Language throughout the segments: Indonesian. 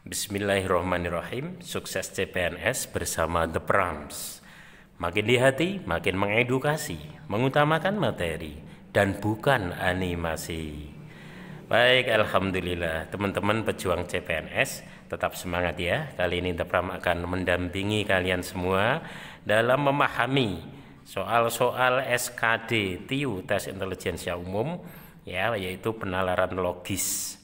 Bismillahirrahmanirrahim. Sukses CPNS bersama The Prams. Makin di hati, makin mengedukasi, mengutamakan materi dan bukan animasi. Baik, alhamdulillah teman-teman pejuang CPNS tetap semangat ya. Kali ini The Pram akan mendampingi kalian semua dalam memahami soal-soal SKD TIU tes intelijensia umum ya, yaitu penalaran logis.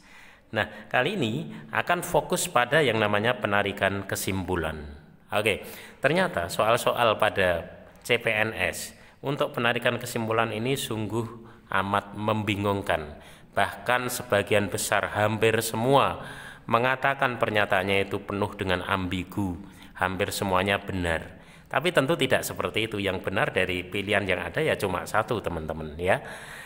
Nah, kali ini akan fokus pada yang namanya penarikan kesimpulan. Oke, ternyata soal-soal pada CPNS untuk penarikan kesimpulan ini sungguh amat membingungkan. Bahkan sebagian besar, hampir semua mengatakan pernyataannya itu penuh dengan ambigu. Hampir semuanya benar. Tapi tentu tidak seperti itu. Yang benar dari pilihan yang ada ya cuma satu, teman-teman ya.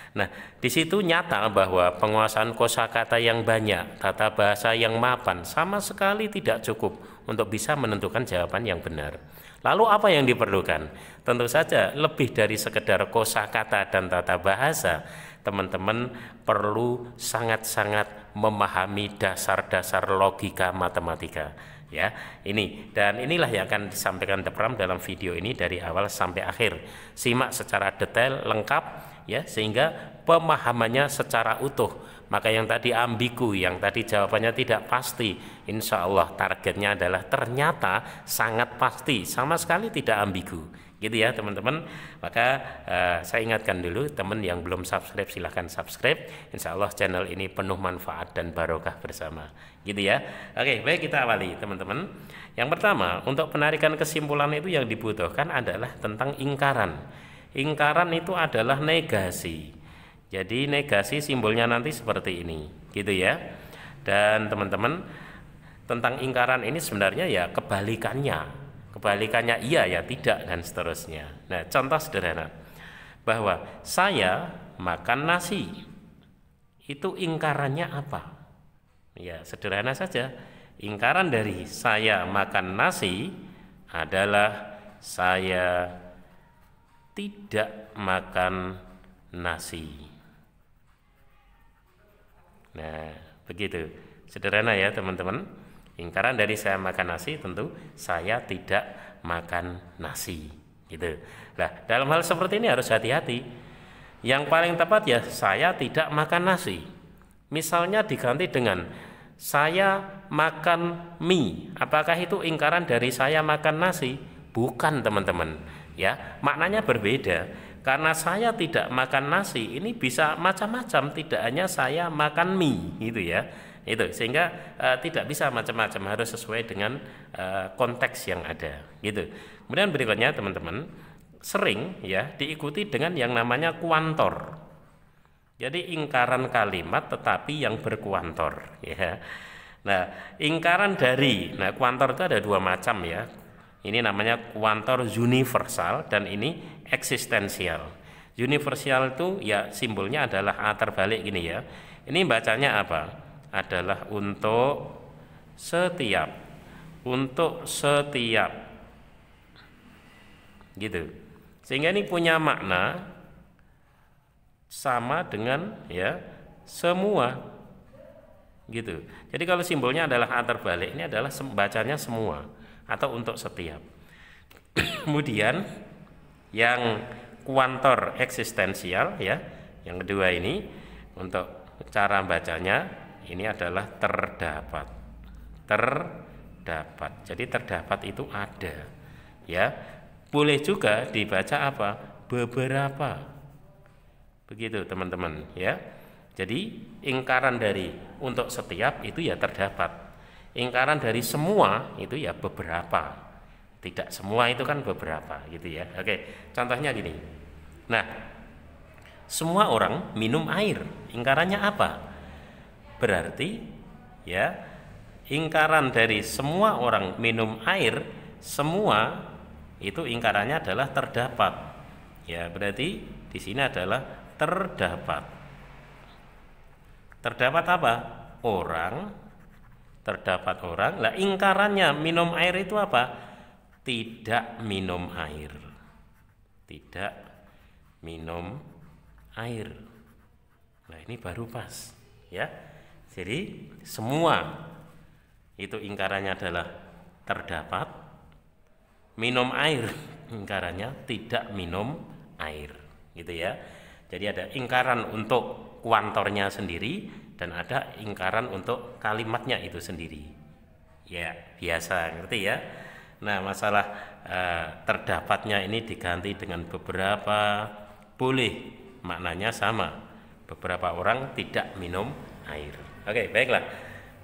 Nah, di situ nyata bahwa penguasaan kosakata yang banyak, tata bahasa yang mapan sama sekali tidak cukup untuk bisa menentukan jawaban yang benar. Lalu apa yang diperlukan? Tentu saja lebih dari sekedar kosakata dan tata bahasa. Teman-teman perlu sangat-sangat memahami dasar-dasar logika matematika. Ya, ini dan inilah yang akan disampaikan The Pram dalam video ini dari awal sampai akhir. Simak secara detail, lengkap ya, sehingga pemahamannya secara utuh. Maka yang tadi ambigu, yang tadi jawabannya tidak pasti, insya Allah targetnya adalah ternyata sangat pasti, sama sekali tidak ambigu. Gitu ya teman-teman. Maka saya ingatkan dulu, teman yang belum subscribe silahkan subscribe. Insya Allah channel ini penuh manfaat dan barokah bersama. Gitu ya. Oke, baik, kita awali teman-teman. Yang pertama, untuk penarikan kesimpulan itu yang dibutuhkan adalah tentang ingkaran. Ingkaran itu adalah negasi. Jadi negasi simbolnya nanti seperti ini, gitu ya. Dan teman-teman, tentang ingkaran ini sebenarnya ya kebalikannya iya ya tidak dan seterusnya. Nah, contoh sederhana bahwa saya makan nasi, itu ingkarannya apa? Ya sederhana saja, ingkaran dari saya makan nasi adalah saya tidak makan nasi. Nah, begitu sederhana ya teman-teman. Ingkaran dari saya makan nasi tentu saya tidak makan nasi, gitu. Nah, dalam hal seperti ini harus hati-hati. Yang paling tepat ya saya tidak makan nasi. Misalnya diganti dengan saya makan mie. Apakah itu ingkaran dari saya makan nasi? Bukan, teman-teman. Ya, maknanya berbeda. Karena saya tidak makan nasi ini bisa macam-macam, tidak hanya saya makan mie, gitu ya. Itu sehingga tidak bisa macam-macam, harus sesuai dengan konteks yang ada, gitu. Kemudian berikutnya teman-teman, sering ya diikuti dengan yang namanya kuantor. Jadi ingkaran kalimat tetapi yang berkuantor ya. Nah, ingkaran dari kuantor itu ada dua macam ya. Ini namanya kuantor universal dan ini eksistensial. Universal itu ya simbolnya adalah A terbalik gini ya. Ini bacanya apa? Adalah untuk setiap, gitu. Sehingga ini punya makna sama dengan ya semua, gitu. Jadi kalau simbolnya adalah A terbalik, ini adalah bacanya semua atau untuk setiap. Kemudian yang kuantor eksistensial ya, yang kedua ini untuk cara bacanya ini adalah terdapat. Jadi terdapat itu ada ya. Boleh juga dibaca apa? Beberapa. Begitu teman-teman ya. Jadi ingkaran dari untuk setiap itu ya terdapat. Ingkaran dari semua itu ya beberapa. Tidak semua itu kan beberapa gitu ya. Oke, contohnya gini. Nah, semua orang minum air. Ingkarannya apa? Berarti ya ingkaran dari semua orang minum air, semua itu ingkarannya adalah terdapat. Ya, berarti di sini adalah terdapat. Terdapat apa? Orang. Terdapat orang. Lah ingkarannya minum air itu apa? Tidak minum air. Tidak minum air. Nah, ini baru pas ya. Jadi semua itu ingkarannya adalah terdapat, minum air ingkarannya tidak minum air, gitu ya. Jadi ada ingkaran untuk kuantornya sendiri dan ada ingkaran untuk kalimatnya itu sendiri. Ya, biasa, ngerti ya. Nah, masalah terdapatnya ini diganti dengan beberapa, boleh maknanya sama. Beberapa orang tidak minum air. Oke, baiklah.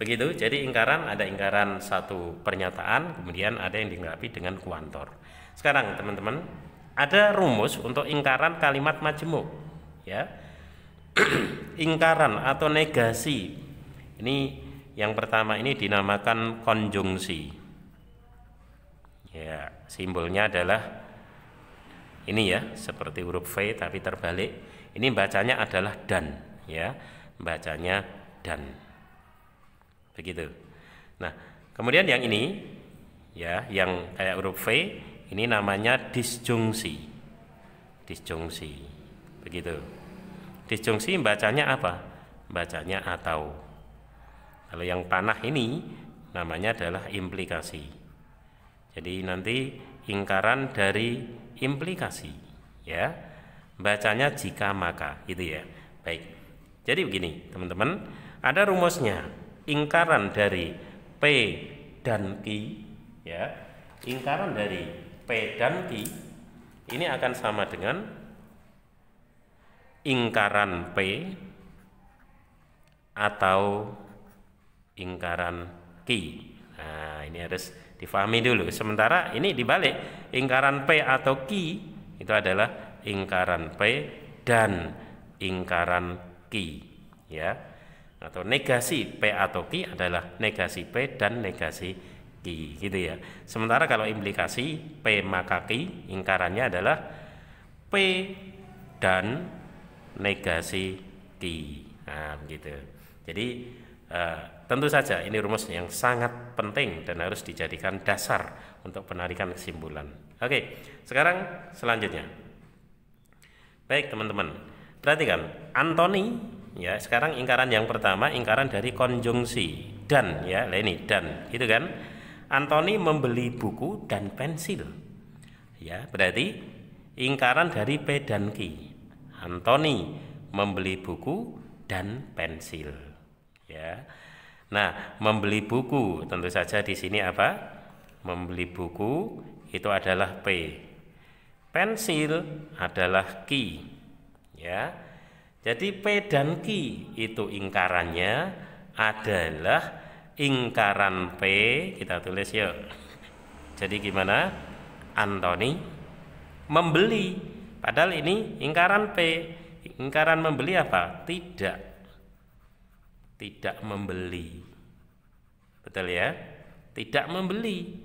Begitu. Jadi ingkaran, ada ingkaran satu pernyataan, kemudian ada yang dilengkapi dengan kuantor. Sekarang teman-teman, ada rumus untuk ingkaran kalimat majemuk, ya. Ingkaran atau negasi. Ini yang pertama ini dinamakan konjungsi. Ya, simbolnya adalah ini ya, seperti huruf V tapi terbalik. Ini bacanya adalah dan, ya. Bacanya dan. Begitu. Nah, kemudian yang ini ya, yang kayak huruf V ini namanya disjungsi. Disjungsi. Begitu. Disjungsi bacanya apa? Bacanya atau. Kalau yang panah ini namanya adalah implikasi. Jadi nanti ingkaran dari implikasi, ya. Bacanya jika maka, gitu ya. Baik. Jadi begini, teman-teman, ada rumusnya. Ingkaran dari P dan Q, ya. Ingkaran dari P dan Q ini akan sama dengan ingkaran P atau ingkaran Q. Nah, ini harus difahami dulu. Sementara ini dibalik, ingkaran P atau Q itu adalah ingkaran P dan ingkaran Q, ya. Atau negasi P atau Q adalah negasi P dan negasi Q, gitu ya. Sementara kalau implikasi P maka Q, ingkarannya adalah P dan negasi Q. Nah, begitu. Jadi tentu saja ini rumus yang sangat penting dan harus dijadikan dasar untuk penarikan kesimpulan. Oke, sekarang selanjutnya. Baik teman-teman, perhatikan antoni, ya. Sekarang ingkaran yang pertama, ingkaran dari konjungsi dan, ya. Nah ini dan, gitu kan. Antoni membeli buku dan pensil, ya. Berarti ingkaran dari P dan Q. Antoni membeli buku dan pensil, ya. Nah, membeli buku tentu saja di sini apa? Membeli buku itu adalah P. Pensil adalah Q, ya. Jadi P dan Q itu ingkarannya adalah ingkaran P, kita tulis yuk. Jadi gimana? Antoni membeli. Padahal ini ingkaran P. Ingkaran membeli apa? Tidak membeli. Betul ya? Tidak membeli.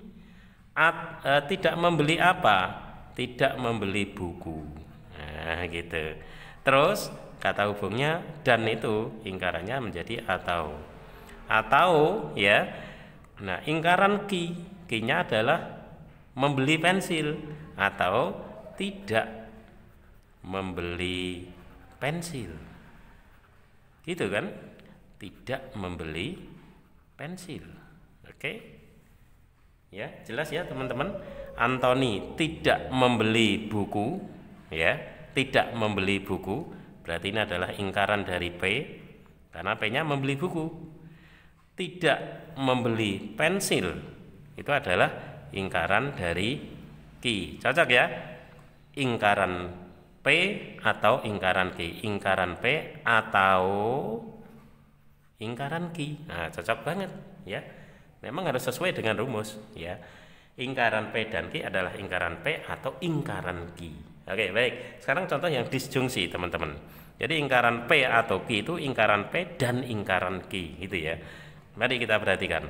Tidak membeli apa? Tidak membeli buku. Nah, gitu. Terus kata hubungnya dan itu ingkarannya menjadi atau. Atau, ya. Nah, ingkaran Q-nya adalah membeli pensil atau tidak membeli pensil. Gitu kan? Tidak membeli pensil. Oke? Ya, jelas ya teman-teman. Antoni tidak membeli buku, ya. Tidak membeli buku, berarti ini adalah ingkaran dari P karena P-nya membeli buku. Tidak membeli pensil itu adalah ingkaran dari Q. Cocok ya? Ingkaran P atau ingkaran Q. Ingkaran P atau ingkaran Q. Nah, cocok banget ya. Memang harus sesuai dengan rumus ya. Ingkaran P dan Q adalah ingkaran P atau ingkaran Q. Oke, baik. Sekarang contoh yang disjungsi, teman-teman. Jadi ingkaran P atau Q itu ingkaran P dan ingkaran Q, gitu ya. Mari kita perhatikan.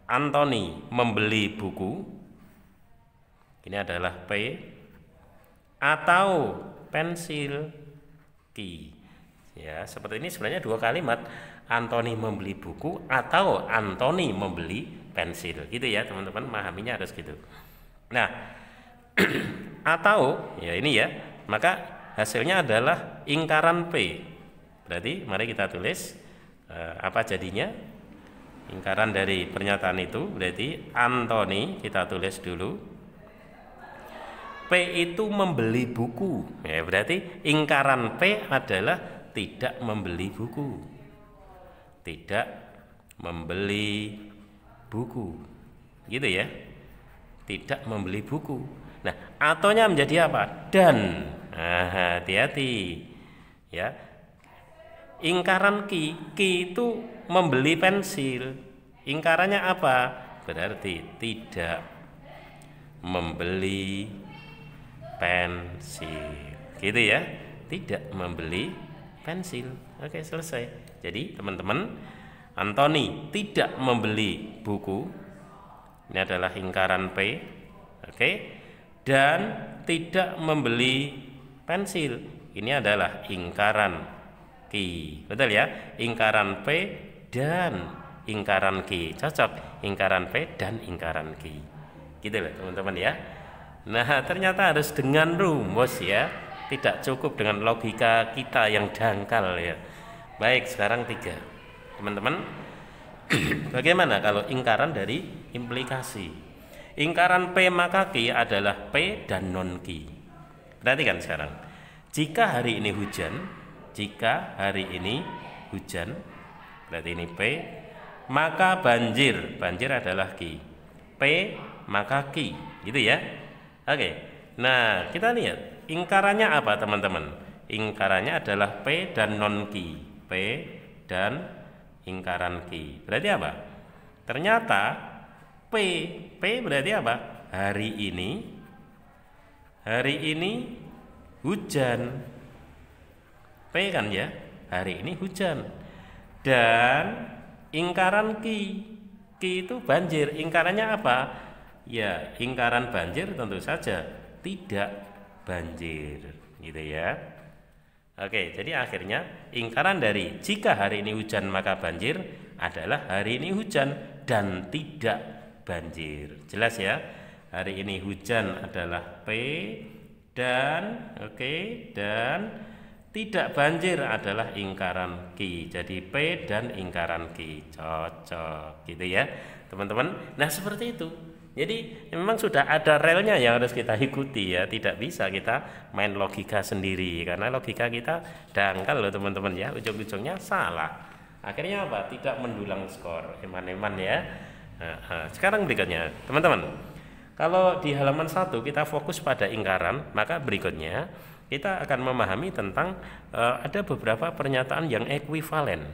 Antoni membeli buku. Ini adalah P atau pensil Q. Ya, seperti ini sebenarnya dua kalimat. Antoni membeli buku atau Antoni membeli pensil, gitu ya teman-teman, memahaminya harus gitu. Nah, atau ya ini ya, maka hasilnya adalah ingkaran P. Berarti mari kita tulis apa jadinya. Ingkaran dari pernyataan itu berarti Anthony, kita tulis dulu. P itu membeli buku. Ya, berarti ingkaran P adalah tidak membeli buku. Tidak membeli buku. Gitu ya. Tidak membeli buku. Nah, atonya menjadi apa? Dan. Nah, hati-hati. Ya. Ingkaran ki itu membeli pensil. Ingkarannya apa? Berarti tidak membeli pensil. Gitu ya. Tidak membeli pensil. Oke, selesai. Jadi, teman-teman, Anthony tidak membeli buku. Ini adalah ingkaran P. Oke. Dan tidak membeli pensil. Ini adalah ingkaran Ki. Betul ya? Ingkaran P dan ingkaran Ki. Cocok. Ingkaran P dan ingkaran Ki. Gitu loh teman-teman ya. Nah, ternyata harus dengan rumus ya. Tidak cukup dengan logika kita yang dangkal ya. Baik, sekarang 3. Teman-teman, bagaimana kalau ingkaran dari implikasi? Ingkaran P maka Ki adalah P dan non Ki. Perhatikan sekarang. Jika hari ini hujan, berarti ini P, maka banjir adalah Ki. P maka Ki, gitu ya. Oke. Nah, kita lihat ingkarannya apa teman-teman? Ingkarannya adalah P dan non Ki. P dan ingkaran Ki. Berarti apa? Ternyata P berarti apa? Hari ini hujan. P kan ya, hari ini hujan. Dan ingkaran Ki itu banjir. Ingkarannya apa? Ya, ingkaran banjir tentu saja tidak banjir, gitu ya. Oke, jadi akhirnya ingkaran dari jika hari ini hujan maka banjir adalah hari ini hujan dan tidak banjir. Jelas ya? Hari ini hujan adalah P dan dan tidak banjir adalah ingkaran Ki. Jadi P dan ingkaran Ki. Cocok gitu ya teman-teman. Nah seperti itu. Jadi memang sudah ada relnya yang harus kita ikuti ya. Tidak bisa kita main logika sendiri. Karena logika kita dangkal loh teman-teman ya. Ujung-ujungnya salah. Akhirnya apa? Tidak mendulang skor. Eman-eman ya. Nah, sekarang berikutnya teman-teman. Kalau di halaman 1 kita fokus pada ingkaran, maka berikutnya kita akan memahami tentang ada beberapa pernyataan yang ekuivalen.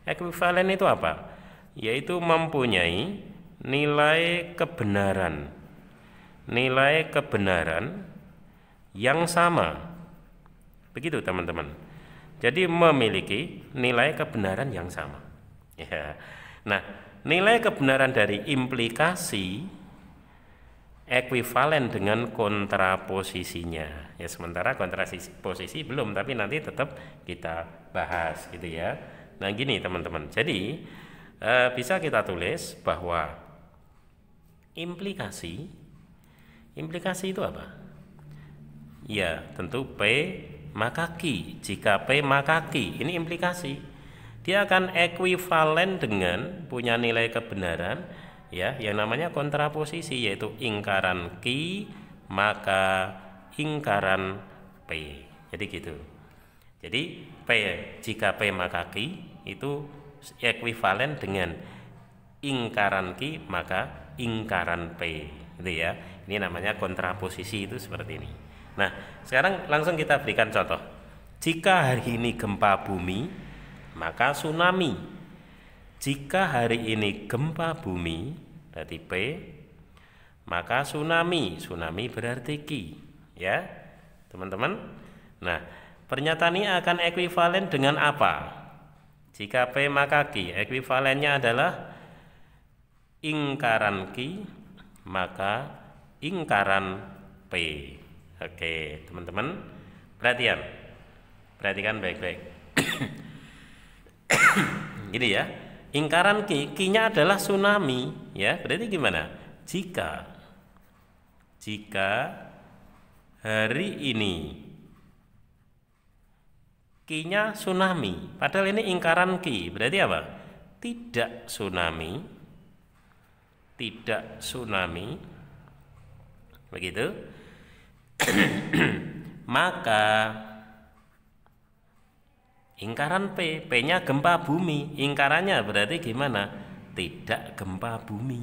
Ekuivalen itu apa? Yaitu mempunyai nilai kebenaran yang sama. Begitu teman-teman. Jadi memiliki nilai kebenaran yang sama. Ya. Nah, nilai kebenaran dari implikasi ekuivalen dengan kontraposisinya. Ya, sementara kontraposisi belum, tapi nanti tetap kita bahas gitu ya. Nah, gini teman-teman. Jadi bisa kita tulis bahwa implikasi itu apa? Ya, tentu P maka Ki. Jika P maka Ki, ini implikasi. Dia akan ekuivalen dengan punya nilai kebenaran ya, yang namanya kontraposisi, yaitu ingkaran Ki maka ingkaran P. Jadi gitu. Jadi P jika P maka Ki itu ekuivalen dengan ingkaran Ki maka ingkaran P. Gitu ya. Ini namanya kontraposisi, itu seperti ini. Nah, sekarang langsung kita berikan contoh. Jika hari ini gempa bumi, maka tsunami. Jika hari ini gempa bumi berarti P, maka tsunami berarti Ki, ya teman-teman. Nah, pernyataan ini akan ekuivalen dengan apa? Jika P maka Ki, ekuivalennya adalah ingkaran Ki maka ingkaran P. Oke teman-teman, perhatikan baik-baik. Gini ya, ingkaran Ki-nya adalah tsunami, ya. Berarti gimana? Jika hari ini Ki-nya tsunami, padahal ini ingkaran Ki, berarti apa? tidak tsunami, tidak tsunami, begitu, maka ingkaran P, P-nya gempa bumi, ingkarannya berarti gimana? Tidak gempa bumi,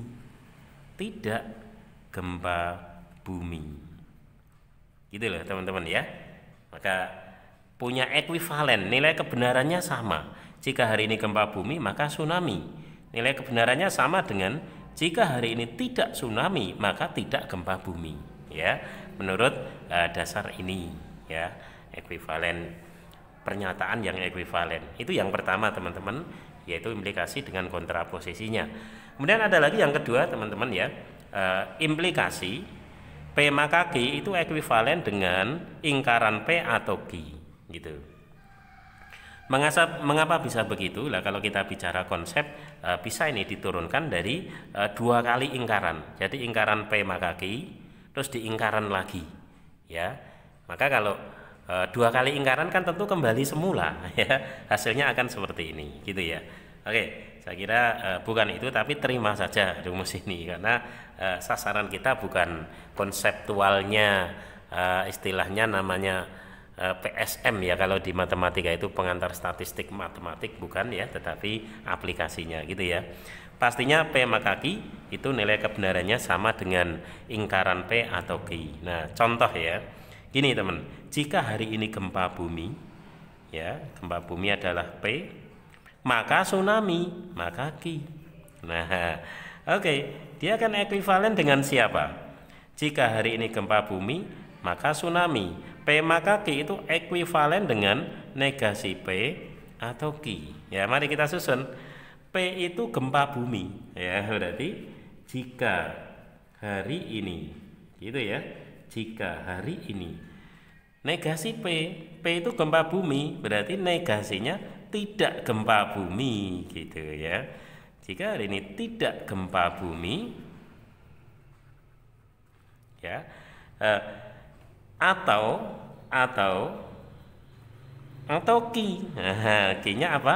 tidak gempa bumi, gitu loh teman-teman ya. Maka punya ekuivalen, nilai kebenarannya sama. Jika hari ini gempa bumi maka tsunami, nilai kebenarannya sama dengan jika hari ini tidak tsunami maka tidak gempa bumi, ya, menurut dasar ini, ya, ekuivalen, pernyataan yang ekuivalen. Itu yang pertama teman-teman, yaitu implikasi dengan kontraposisinya. Kemudian ada lagi yang kedua teman-teman ya, implikasi P maka Q itu ekuivalen dengan ingkaran P atau Q, gitu. Mengapa bisa begitu? Lah kalau kita bicara konsep, bisa ini diturunkan dari dua kali ingkaran. Jadi ingkaran P maka Q, terus diingkaran lagi, ya. Maka kalau dua kali ingkaran kan tentu kembali semula, ya, hasilnya akan seperti ini, gitu ya. Oke, saya kira bukan itu, tapi terima saja rumus ini karena sasaran kita bukan konseptualnya, istilahnya namanya PSM ya, kalau di matematika itu pengantar statistik matematik, bukan ya, tetapi aplikasinya, gitu ya. Pastinya P maka Q itu nilai kebenarannya sama dengan ingkaran P atau Q. Nah, contoh ya, gini teman, jika hari ini gempa bumi, ya, gempa bumi adalah P, maka tsunami maka Q. Nah, oke, dia akan ekuivalen dengan siapa? Jika hari ini gempa bumi maka tsunami, P maka Q itu ekuivalen dengan negasi P atau Q. Ya, mari kita susun. P itu gempa bumi, ya, berarti jika hari ini, gitu ya, jika hari ini negasi P, P itu gempa bumi, berarti negasinya tidak gempa bumi, gitu ya. Jika hari ini tidak gempa bumi, ya, atau Q. Nah, Q-nya apa?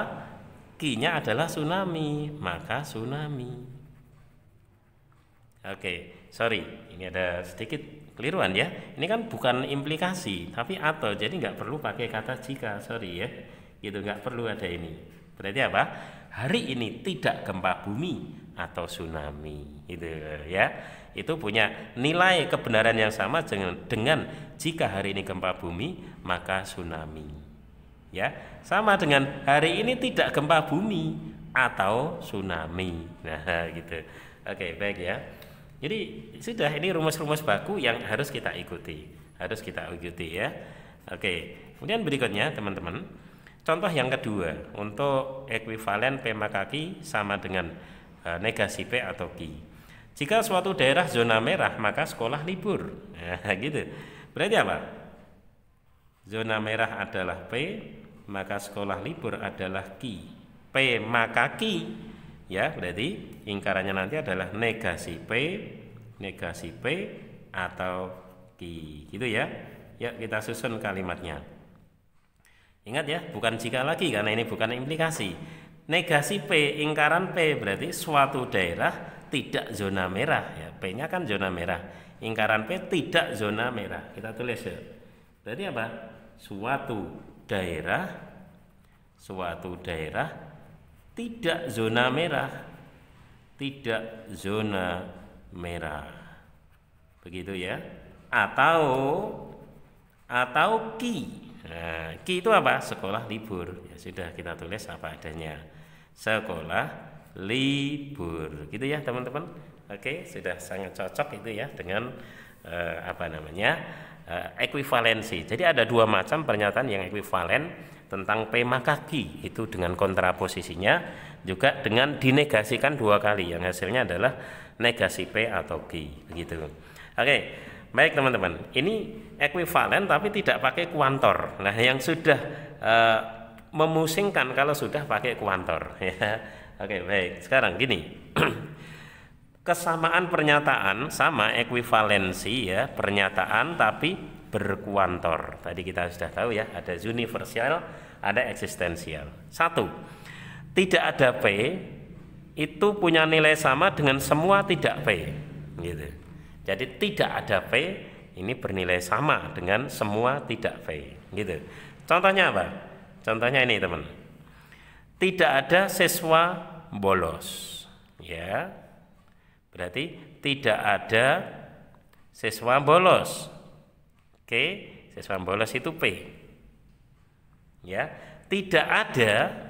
Q-nya adalah tsunami, maka tsunami. Oke, sorry, ini ada sedikit keliruan ya. Ini kan bukan implikasi, tapi atau, jadi nggak perlu pakai kata jika, sorry ya. Gitu, nggak perlu ada ini. Berarti apa? Hari ini tidak gempa bumi atau tsunami, gitu ya. Itu punya nilai kebenaran yang sama dengan jika hari ini gempa bumi maka tsunami, ya, sama dengan hari ini tidak gempa bumi atau tsunami. Nah, gitu. Oke, baik ya. Jadi sudah, ini rumus-rumus baku yang harus kita ikuti, ya. Oke, kemudian berikutnya teman-teman, contoh yang kedua untuk ekuivalen P maka Q sama dengan negasi P atau Q. Jika suatu daerah zona merah maka sekolah libur. Nah, gitu. Berarti apa? Zona merah adalah P, maka sekolah libur adalah Q. P maka Q, ya, berarti ingkarannya nanti adalah negasi P atau Q, gitu ya. Ya, kita susun kalimatnya. Ingat ya, bukan jika lagi karena ini bukan implikasi. Negasi P, ingkaran P berarti suatu daerah tidak zona merah, ya, P-nya kan zona merah. Ingkaran P tidak zona merah. Kita tulis ya. Berarti apa? Suatu daerah tidak zona merah. Tidak zona merah. Begitu ya. Atau Q. Nah, Q itu apa? Sekolah libur. Ya sudah, kita tulis apa adanya. Sekolah libur, gitu ya teman-teman. Oke, sudah sangat cocok itu ya dengan ekuivalensi. Jadi ada dua macam pernyataan yang ekuivalen tentang P maka Q, itu dengan kontraposisinya, juga dengan dinegasikan dua kali yang hasilnya adalah negasi P atau Q, begitu. Oke, baik teman-teman, ini ekuivalen tapi tidak pakai kuantor. Nah, yang sudah memusingkan kalau sudah pakai kuantor, ya. Oke, baik. Sekarang gini. Kesamaan pernyataan sama ekuivalensi ya, pernyataan tapi berkuantor. Tadi kita sudah tahu ya, ada universal, ada eksistensial. Satu, tidak ada P itu punya nilai sama dengan semua tidak P, gitu. Jadi tidak ada P ini bernilai sama dengan semua tidak P, gitu. Contohnya apa? Contohnya ini teman. Tidak ada siswa bolos, ya. Berarti tidak ada siswa bolos. Oke, siswa bolos itu P. Ya, tidak ada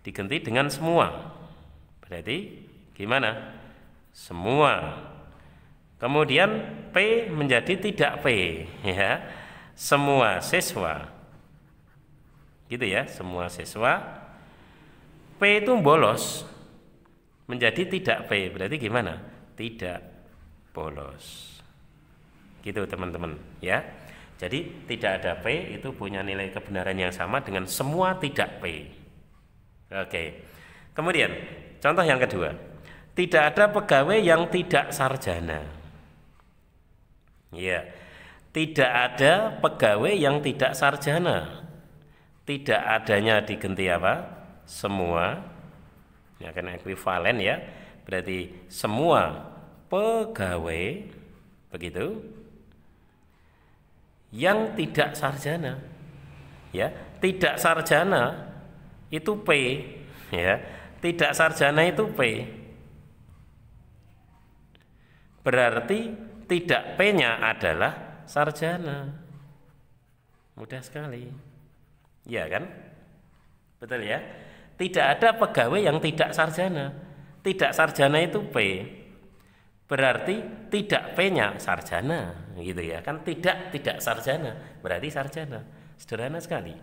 diganti dengan semua. Berarti gimana? Semua. Kemudian P menjadi tidak P, ya. Semua siswa. Gitu ya, semua siswa. P itu bolos menjadi tidak P. Berarti gimana? Tidak bolos. Gitu teman-teman, ya. Jadi tidak ada P itu punya nilai kebenaran yang sama dengan semua tidak P. Oke. Kemudian contoh yang kedua, tidak ada pegawai yang tidak sarjana. Ya, tidak ada pegawai yang tidak sarjana. Tidak adanya diganti apa? Semua. Ini akan ekuivalen ya. Berarti semua pegawai begitu yang tidak sarjana. Ya, tidak sarjana itu P, ya. Tidak sarjana itu P. Berarti tidak P-nya adalah sarjana. Mudah sekali. Ya kan? Betul ya? Tidak ada pegawai yang tidak sarjana. Tidak sarjana itu P. Berarti tidak P-nya sarjana, gitu ya. Kan tidak sarjana, berarti sarjana. Sederhana sekali.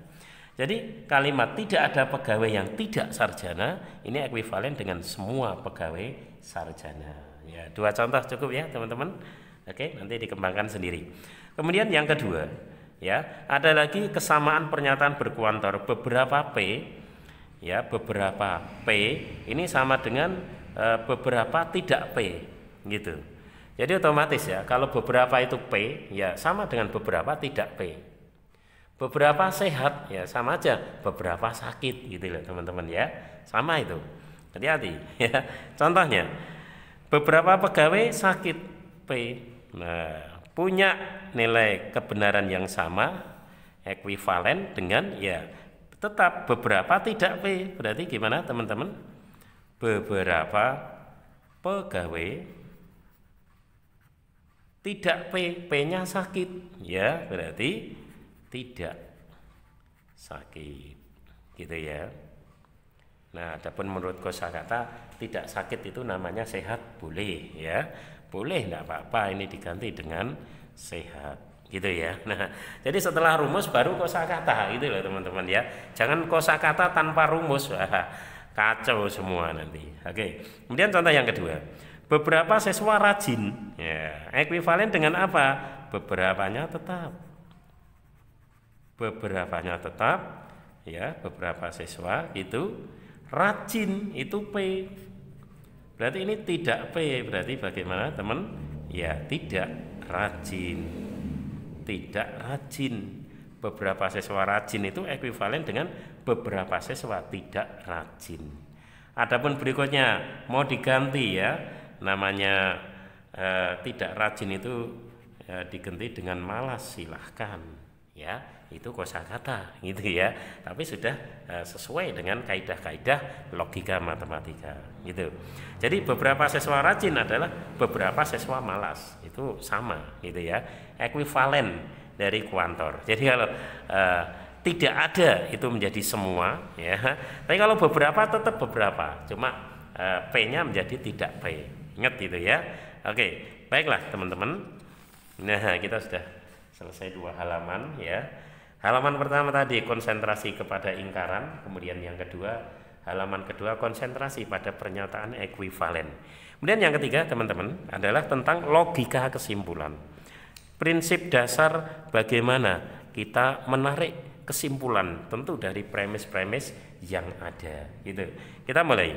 Jadi kalimat tidak ada pegawai yang tidak sarjana ini ekuivalen dengan semua pegawai sarjana. Ya, dua contoh cukup ya teman-teman. Oke, nanti dikembangkan sendiri. Kemudian yang kedua, ya, ada lagi kesamaan pernyataan berkuantor beberapa P, ya, beberapa P ini sama dengan beberapa tidak P, gitu. Jadi otomatis ya, kalau beberapa itu P, ya sama dengan beberapa tidak P. Beberapa sehat ya sama aja beberapa sakit, gitu loh teman-teman ya, sama itu, hati-hati ya. Contohnya beberapa pegawai sakit P, nah punya nilai kebenaran yang sama ekuivalen dengan ya tetap beberapa tidak P. Berarti gimana teman-teman? Beberapa pegawai tidak P, P-nya sakit ya, berarti tidak sakit, gitu ya. Nah, adapun menurut kosakata tidak sakit itu namanya sehat, boleh ya, boleh, enggak apa-apa ini diganti dengan sehat, gitu ya. Nah, jadi setelah rumus baru kosakata, gitu loh teman-teman ya. Jangan kosakata tanpa rumus, kacau semua nanti. Oke. Kemudian contoh yang kedua, beberapa siswa rajin, ya, ekuivalen dengan apa? Beberapanya tetap. Beberapanya tetap, ya, beberapa siswa itu rajin itu P. Berarti ini tidak P, berarti bagaimana teman? Ya, tidak rajin. Tidak rajin. Beberapa siswa rajin itu ekuivalen dengan beberapa siswa tidak rajin. Adapun berikutnya mau diganti ya, namanya tidak rajin itu diganti dengan malas, silahkan ya. Itu kosakata gitu ya, tapi sudah sesuai dengan kaidah-kaidah logika matematika gitu. Jadi beberapa siswa rajin adalah beberapa siswa malas, itu sama gitu ya, ekuivalen dari kuantor. Jadi kalau tidak ada itu menjadi semua ya, tapi kalau beberapa tetap beberapa, cuma P-nya menjadi tidak P. Ingat gitu ya. Oke, baiklah teman-teman. Nah, kita sudah selesai 2 halaman ya. Halaman pertama tadi konsentrasi kepada ingkaran, kemudian yang kedua, halaman kedua konsentrasi pada pernyataan ekuivalen. Kemudian yang ketiga teman-teman adalah tentang logika kesimpulan. Prinsip dasar bagaimana kita menarik kesimpulan tentu dari premis-premis yang ada gitu. Kita mulai.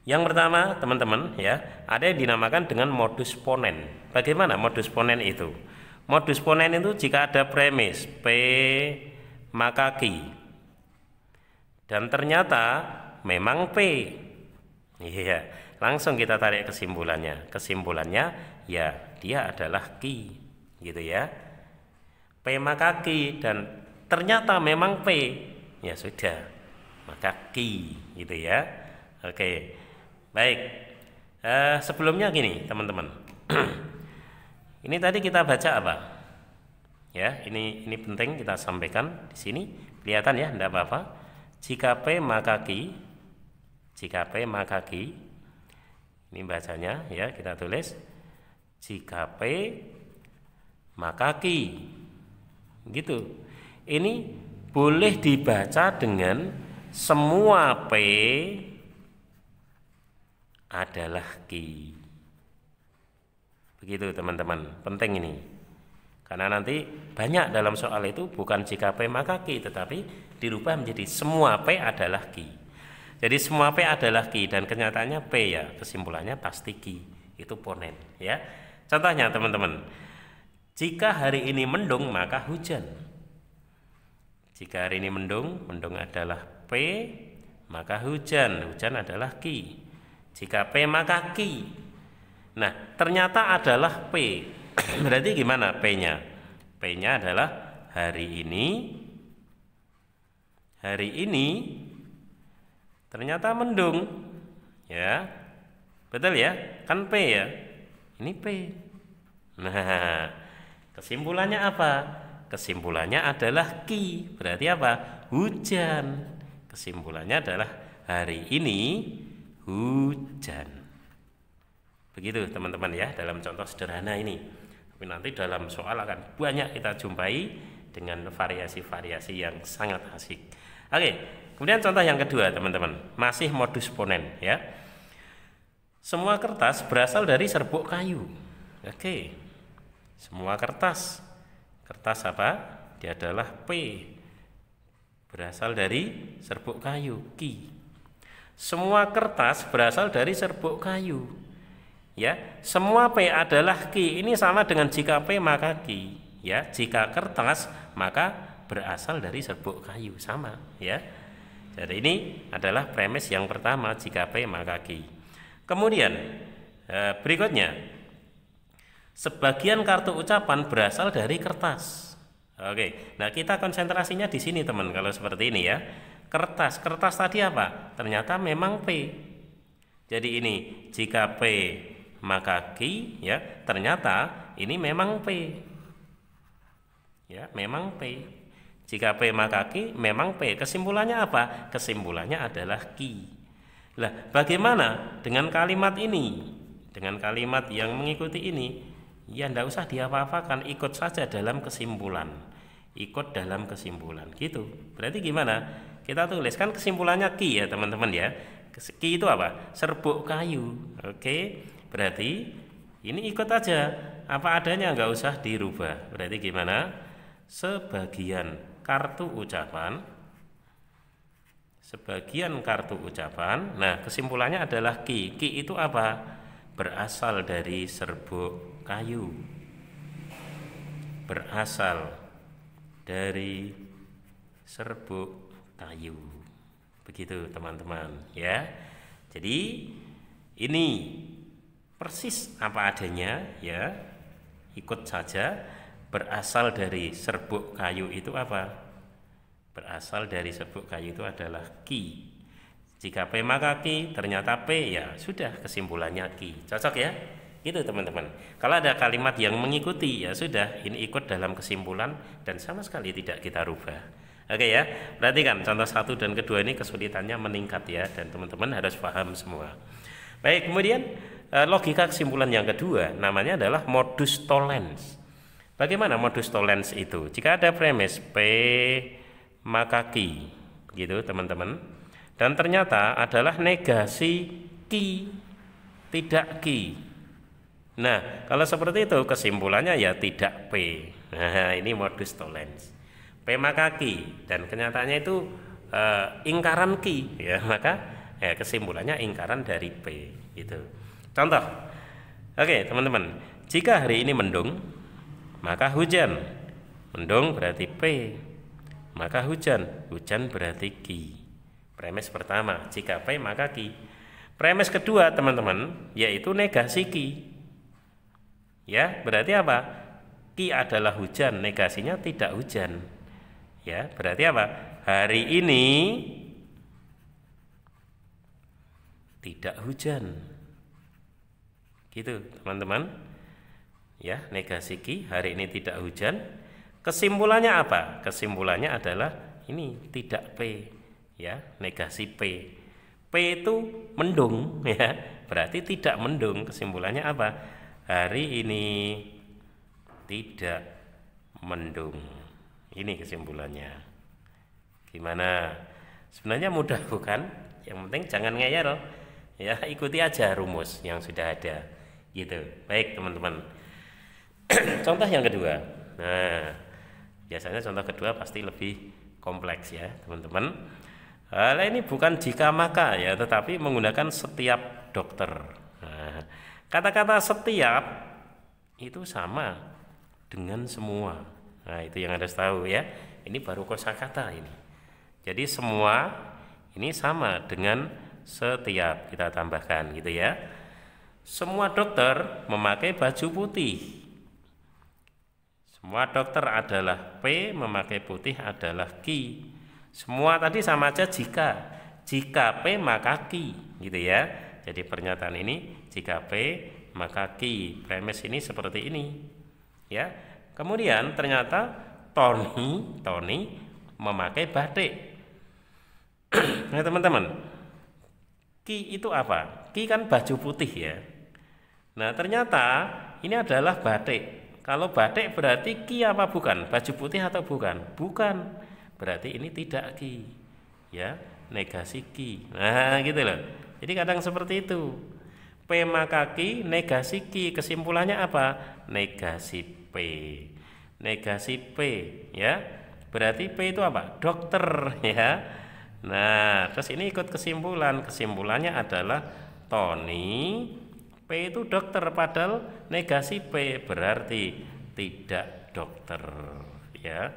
Yang pertama teman-teman ya, ada yang dinamakan dengan modus ponen. Bagaimana modus ponen itu? Modus ponen itu jika ada premis P maka Q. Dan ternyata memang P. Iya, langsung kita tarik kesimpulannya. Kesimpulannya ya dia adalah Ki, gitu ya. P maka Ki, dan ternyata memang P. Ya sudah, maka Ki, gitu ya. Oke. Baik. Sebelumnya gini, teman-teman. Ini tadi kita baca apa? Ya, ini penting kita sampaikan di sini. Kelihatan ya, enggak apa-apa. Jika P maka Ki, jika P maka Ki. Ini bacanya ya, kita tulis. Jika P maka Ki. Gitu. Ini boleh dibaca dengan semua P adalah Ki. Begitu teman-teman, penting ini. Karena nanti banyak dalam soal itu bukan jika P maka Ki, tetapi dirubah menjadi semua P adalah Ki. Jadi semua P adalah Ki, dan kenyataannya P ya, kesimpulannya pasti Ki. Itu ponen ya. Contohnya teman-teman, jika hari ini mendung maka hujan. Jika hari ini mendung adalah P, maka hujan adalah Ki. Jika P maka Ki. Nah, ternyata adalah P. Berarti gimana P-nya? P-nya adalah hari ini. Hari ini ternyata mendung. Ya. Betul ya? Kan P ya. Ini P. Nah, kesimpulannya apa? Kesimpulannya adalah Ki. Berarti apa? Hujan. Kesimpulannya adalah hari ini hujan. Begitu teman-teman ya, dalam contoh sederhana ini. Tapi nanti dalam soal akan banyak kita jumpai dengan variasi-variasi yang sangat asik. Oke, kemudian contoh yang kedua teman-teman, masih modus ponen ya. Semua kertas berasal dari serbuk kayu. Oke, semua kertas apa? Dia adalah P, berasal dari serbuk kayu, Ki. Semua kertas berasal dari serbuk kayu. Ya, semua P adalah Ki. Ini sama dengan jika P maka Ki. Ya, jika kertas maka berasal dari serbuk kayu, sama ya. Jadi ini adalah premis yang pertama, jika P maka Ki. Kemudian berikutnya, sebagian kartu ucapan berasal dari kertas. Oke, nah kita konsentrasinya di sini teman. Kalau seperti ini ya, kertas tadi apa? Ternyata memang P. Jadi ini jika P maka Ki, ya ternyata ini memang P. Ya, memang P. Jika P maka Ki, memang P. Kesimpulannya apa? Kesimpulannya adalah Ki. Lah, bagaimana dengan kalimat ini? Dengan kalimat yang mengikuti ini, ya enggak usah diapa-apakan, ikut saja dalam kesimpulan. Ikut dalam kesimpulan. Gitu. Berarti gimana? Kita tuliskan kesimpulannya Ki ya, teman-teman ya. Ki itu apa? Serbuk kayu. Oke. Berarti ini ikut aja apa adanya, nggak usah dirubah. Berarti gimana? Sebagian kartu ucapan, nah kesimpulannya adalah Ki. Ki itu apa? Berasal dari serbuk kayu. Berasal dari serbuk kayu. Begitu teman-teman ya. Jadi ini persis apa adanya ya, ikut saja. Berasal dari serbuk kayu itu apa? Berasal dari serbuk kayu itu adalah Ki. Jika P maka Ki, ternyata P, ya sudah kesimpulannya Ki. Cocok ya? Gitu teman-teman. Kalau ada kalimat yang mengikuti, ya sudah, ini ikut dalam kesimpulan dan sama sekali tidak kita rubah. Oke ya, perhatikan contoh 1 dan kedua ini kesulitannya meningkat ya, dan teman-teman harus paham semua. Baik, kemudian logika kesimpulan yang kedua namanya adalah modus tollens. Bagaimana modus tollens itu? Jika ada premis P maka Ki, gitu teman-teman, dan ternyata adalah negasi Ki, tidak Ki. Nah, kalau seperti itu kesimpulannya ya tidak P. Nah, ini modus tollens. P maka Ki, dan kenyataannya itu ingkaran Ki, ya maka kesimpulannya ingkaran dari P. Gitu. Contoh, oke teman-teman, jika hari ini mendung, maka hujan. Mendung berarti P, maka hujan berarti Ki. Premis pertama, jika P maka Q. Premis kedua teman-teman, yaitu negasi Q. Ya, berarti apa? Q adalah hujan, negasinya tidak hujan. Ya, berarti apa? Hari ini tidak hujan. Gitu, teman-teman. Ya, negasi Q, hari ini tidak hujan. Kesimpulannya apa? Kesimpulannya adalah ini tidak P. Ya, negasi P. P itu mendung, ya. Berarti tidak mendung. Kesimpulannya apa? Hari ini tidak mendung. Ini kesimpulannya. Gimana? Sebenarnya mudah bukan? Yang penting jangan ngeyel. Ya, ikuti aja rumus yang sudah ada. Gitu. Baik, teman-teman. Contoh yang kedua. Nah, biasanya contoh kedua pasti lebih kompleks ya, teman-teman. Nah, ini bukan jika maka ya, tetapi menggunakan setiap dokter. Nah, kata-kata setiap itu sama dengan semua. Nah, itu yang harus tahu ya. Ini baru kosakata ini. Jadi semua ini sama dengan setiap, kita tambahkan gitu ya. Semua dokter memakai baju putih. Semua dokter adalah P, memakai putih adalah Q. Semua tadi sama aja jika. Jika P maka Q, gitu ya. Jadi pernyataan ini jika P maka Q. Premis ini seperti ini. Ya. Kemudian ternyata Tony memakai batik. Nah, teman-teman. Q itu apa? Q kan baju putih ya. Nah, ternyata ini adalah batik. Kalau batik berarti Q apa bukan? Baju putih atau bukan? Bukan. Berarti ini tidak Q. Ya, negasi Q. Nah, gitu loh. Jadi kadang seperti itu. P maka Q, negasi Q. Kesimpulannya apa? Negasi P. Negasi P, ya. Berarti P itu apa? Dokter, ya. Nah, terus ini ikut kesimpulan. Kesimpulannya adalah Tony P itu dokter, padahal negasi P berarti tidak dokter, ya.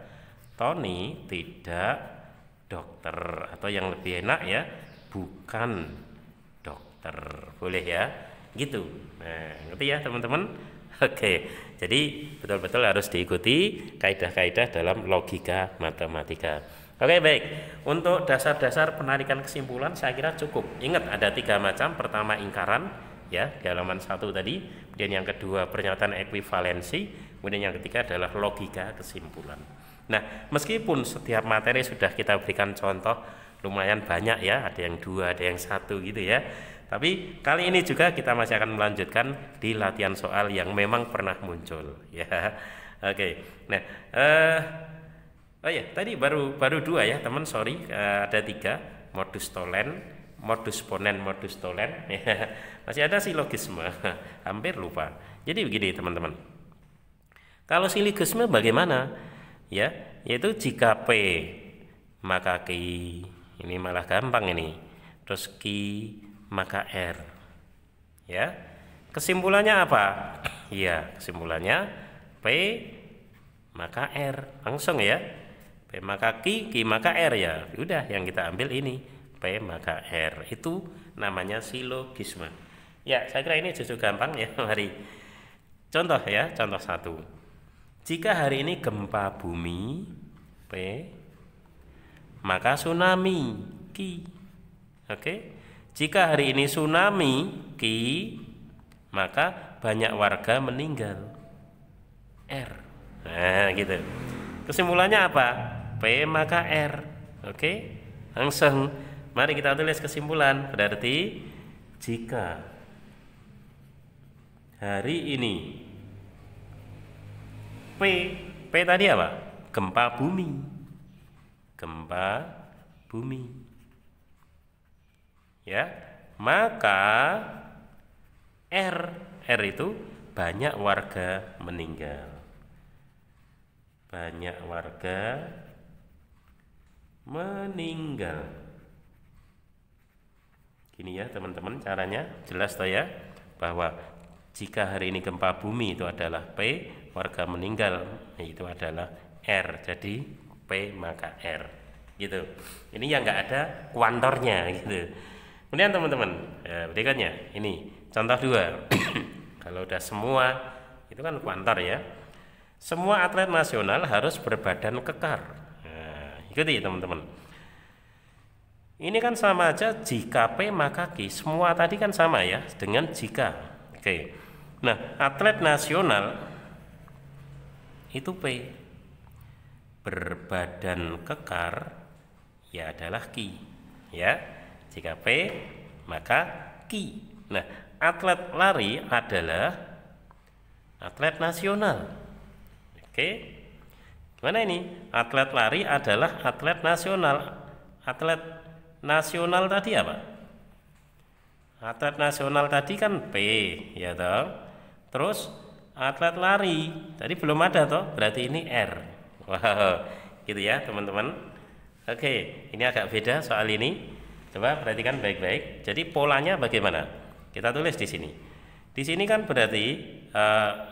Tony tidak dokter, atau yang lebih enak ya, bukan dokter, boleh ya, gitu. Nah, ngerti ya teman-teman? Oke, jadi betul-betul harus diikuti kaidah-kaidah dalam logika matematika. Oke, baik. Untuk dasar-dasar penarikan kesimpulan saya kira cukup. Ingat ada 3 macam. Pertama ingkaran, ya, di halaman 1 tadi. Kemudian yang kedua pernyataan ekuivalensi. Kemudian yang ketiga adalah logika kesimpulan. Nah, meskipun setiap materi sudah kita berikan contoh lumayan banyak ya, ada yang 2, ada yang 1 gitu ya. Tapi kali ini juga kita masih akan melanjutkan di latihan soal yang memang pernah muncul ya. Oke. Nah, oh ya, tadi baru 2 ya, teman, sorry, ada 3, modus tolen, modus ponen, modus tolen. Masih ada silogisme, hampir lupa. Jadi begini teman-teman. Kalau silogisme bagaimana? Ya, yaitu jika P maka Q. Ini malah gampang ini. Terus Q maka R. Ya. Kesimpulannya apa? Ya, kesimpulannya P maka R. Langsung ya. P maka Q, Q maka R ya. Udah, yang kita ambil ini P maka R. Itu namanya silogisme. Ya, saya kira ini justru gampang ya. Mari contoh ya, contoh 1. Jika hari ini gempa bumi P, maka tsunami Q. Oke. Jika hari ini tsunami Q, maka banyak warga meninggal R. Nah, gitu. Kesimpulannya apa? P maka R. Oke. Langsung mari kita tulis kesimpulan. Berarti jika hari ini P tadi apa? Gempa bumi. Gempa bumi. Ya, maka R itu banyak warga meninggal. Banyak warga meninggal. Gini ya teman-teman caranya, jelas toh ya, bahwa jika hari ini gempa bumi itu adalah P, warga meninggal itu adalah R. Jadi P maka R. gitu. Ini yang nggak ada kuantornya gitu. Kemudian teman-teman, ya, berikutnya ini contoh 2. Kalau udah semua itu kan kuantor ya. Semua atlet nasional harus berbadan kekar. Nah, ikuti teman-teman. Ini kan sama aja jika P maka Q. Semua tadi kan sama ya dengan jika. Oke. Nah, atlet nasional itu P. Berbadan kekar ya adalah Q. Ya. Jika P maka Q. Nah, atlet lari adalah atlet nasional. Oke. Gimana ini? Atlet lari adalah atlet nasional. Atlet nasional tadi apa? Atlet nasional tadi kan P, ya toh. Terus atlet lari tadi belum ada toh, berarti ini R. Wow, gitu ya teman-teman. Oke, ini agak beda soal ini. Coba perhatikan baik-baik. Jadi polanya bagaimana? Kita tulis di sini. Di sini kan berarti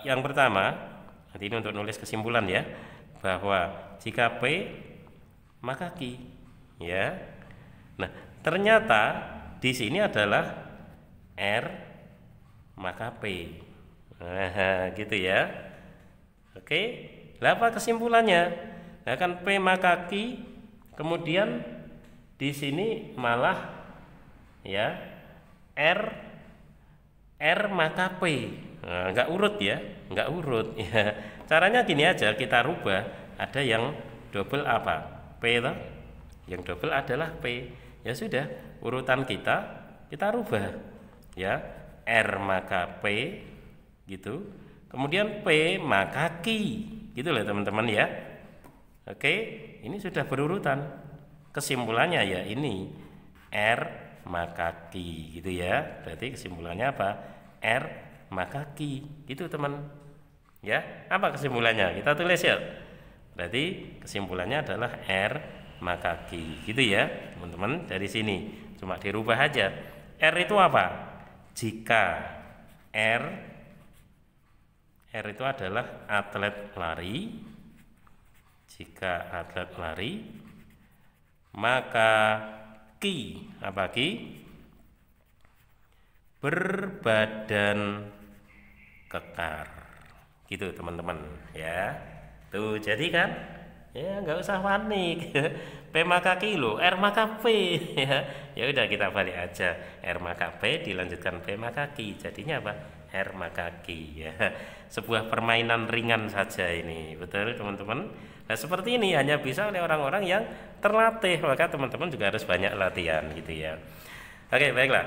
yang pertama, nanti ini untuk nulis kesimpulan ya, bahwa jika P maka Q, ya. Nah, ternyata di sini adalah R maka P. Nah, gitu ya. Oke. Lah apa kesimpulannya? Nah, kan P maka Q, kemudian di sini malah ya R maka P. Nah, enggak urut ya, enggak urut ya. Caranya gini aja, kita rubah. Ada yang double apa? P toh? Yang double adalah P. Ya sudah, urutan kita rubah ya. R maka P gitu. Kemudian P maka Q. Gitu loh teman-teman ya. Oke, ini sudah berurutan. Kesimpulannya ya ini R maka Q gitu ya. Berarti kesimpulannya apa? R maka Q. Gitu teman. Ya, apa kesimpulannya? Kita tulis ya. Berarti kesimpulannya adalah R maka Q. Gitu ya, teman-teman. Dari sini cuma dirubah aja. R itu apa? Jika R itu adalah atlet lari. Jika atlet lari, maka Q apa Q? Berbadan kekar. Gitu teman-teman ya. Tuh jadi kan ya nggak usah panik. P maka Q lo, R maka P ya. Ya udah kita balik aja. R maka P dilanjutkan P maka Q. Jadinya apa? R maka Q ya. Sebuah permainan ringan saja ini. Betul teman-teman? Nah, seperti ini hanya bisa oleh orang-orang yang terlatih. Maka teman-teman juga harus banyak latihan gitu ya. Oke, baiklah.